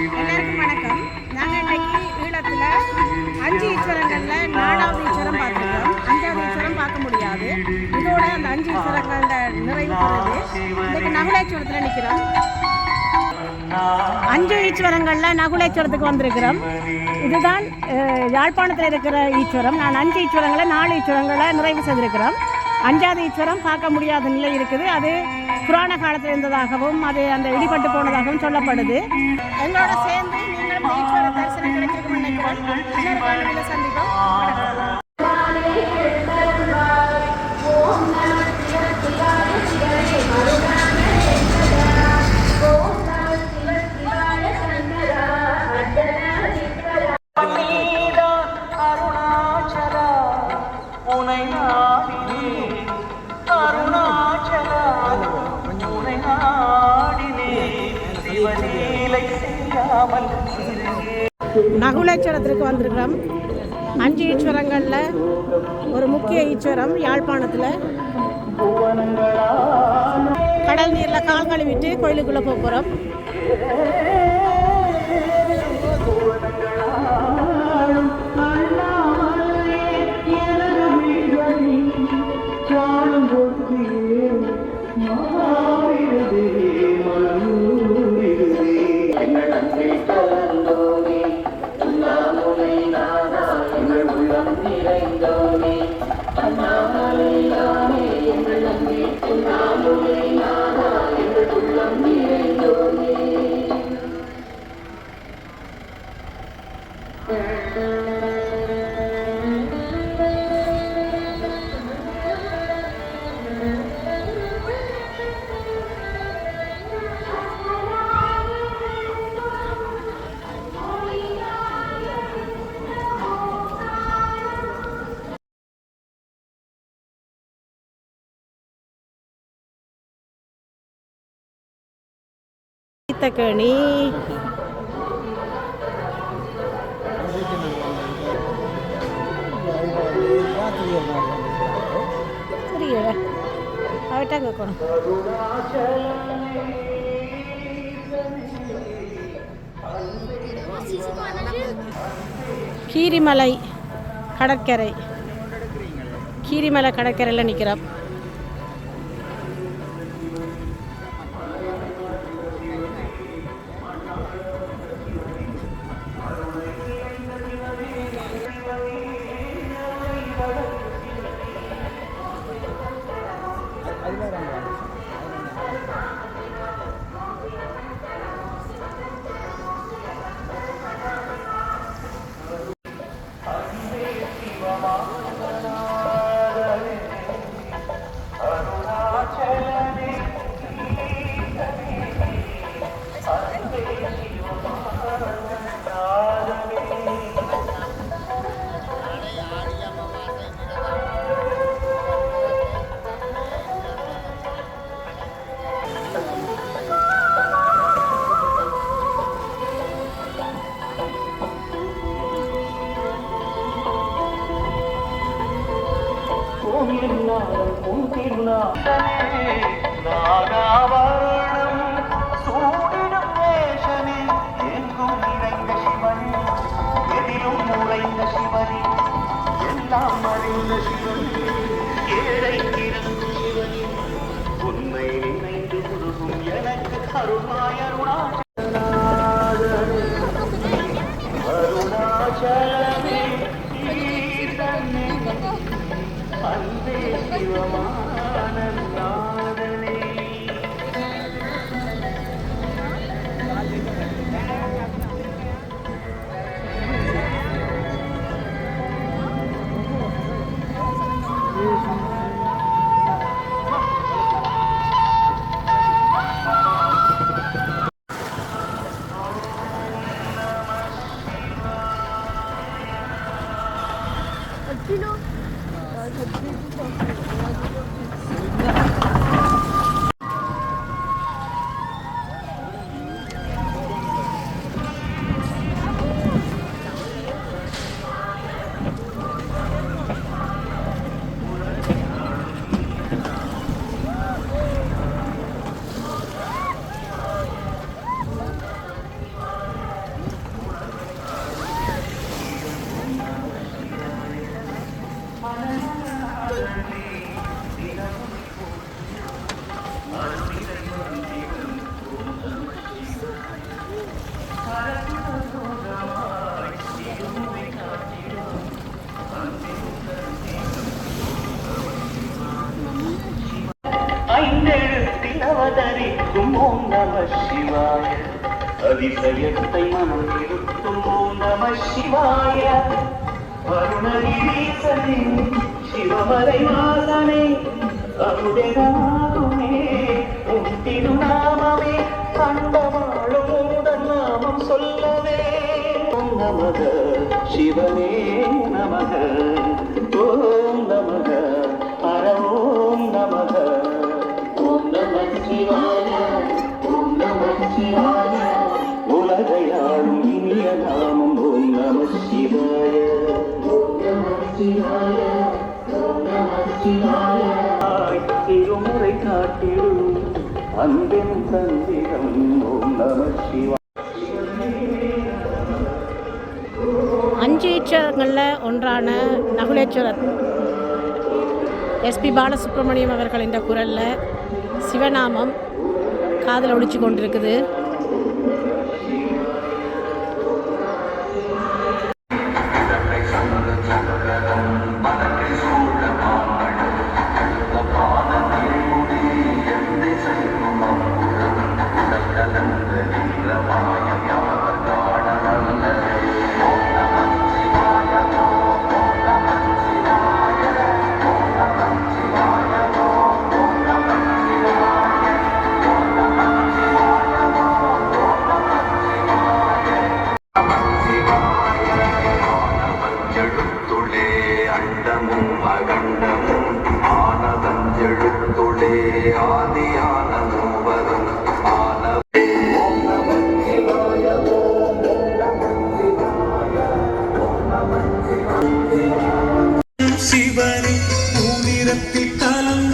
எல்லாருக்கும் வணக்கம். நாங்கள் இன்றைக்கு ஈழத்தில் 5 ஈஸ்வரங்களில் 4வது ஈஸ்வரம் பார்த்துருக்கோம். 5வது ஈஸ்வரம் பார்க்க முடியாது. இதோட அந்த 5 ஈஸ்வரங்களில் நிறைவு பெறுது. இன்றைக்கு நகுலேஸ்வரத்தில் நிற்கிறோம். 5 ஈஸ்வரங்களில் நகுலேஸ்வரத்துக்கு வந்திருக்கிறோம். இதுதான் யாழ்ப்பாணத்தில் இருக்கிற ஈஸ்வரம். நான் 5 ஈஸ்வரங்களை 4 ஈஸ்வரங்களை நிறைவு செய்திருக்கிறோம். 5வது ஈஸ்வரம் பார்க்க முடியாத நிலை இருக்குது. அது புராண காலத்தில் இருந்ததாகவும் அது அந்த இடிபட்டு போனதாகவும் சொல்லப்படுது. எங்களோட சேர்ந்து நீங்கள் ஈஸ்வர தரிசனம் கிடைச்சிருக்கும் நினைக்கிறேன். இன்னொரு காணொலியில் சந்திப்போம். நகுலேஸ்வரத்திற்கு வந்திருக்கிறோம். 5 ஈஸ்வரங்களில் ஒரு முக்கிய ஈஸ்வரம் யாழ்ப்பாணத்தில். கடல் நீரில் கால் கழுவிட்டு கோயிலுக்குள்ளே போகிறோம். தக்கணி தெரியல அவட்டா கேட்கணும். கீரிமலை கடற்கரை, கீரிமலை கடற்கரையில் நிற்கிறோம். சூடிடும் வேஷனே எங்கும் நிறைந்த சிவனே, எதிலும் நுழைந்த சிவனே, எல்லாம் அறிந்த சிவனே, ஏழை இறங்கும் சிவனே, உண்மை நினைந்து முழுகும் எனக்கு அருளாய் அருணாச்சலமே ஈசனே அன்பே சிவமானந்தாதனே. ஓம் நம சிவாய அதிசயத்தை மனம் இருத்தும் ஓம் நம சிவாய அருணகிரீசனே சிவமலை வாசனே அருடனாகுமே உன் திருநாமமே கண்டவாழும் உடன் நாமம் சொல்லவே ஓம் நமக சிவனே நமக ஓம் நமக ஹர ஓம் நமக ஓம் நம சிவாய ஓம் நம சிவாய உலகையாளும் இனிய நாமம் ஓம் நம சிவாய ஓம் நம சிவாய ஓம் நம சிவாய திருமுறை காட்டிடும் அன்பின் தந்திரம் ஓம் நம சிவாய. 5 ஈச்சரங்களில் ஒன்றான நகுலேஸ்வரர் எஸ்பி பாலசுப்ரமணியம் அவர்கள் என்ற குரலில் சிவநாமம் காதில் ஒழிச்சு கொண்டிருக்குது. சிவனே பூனிரத்தில் கலந்து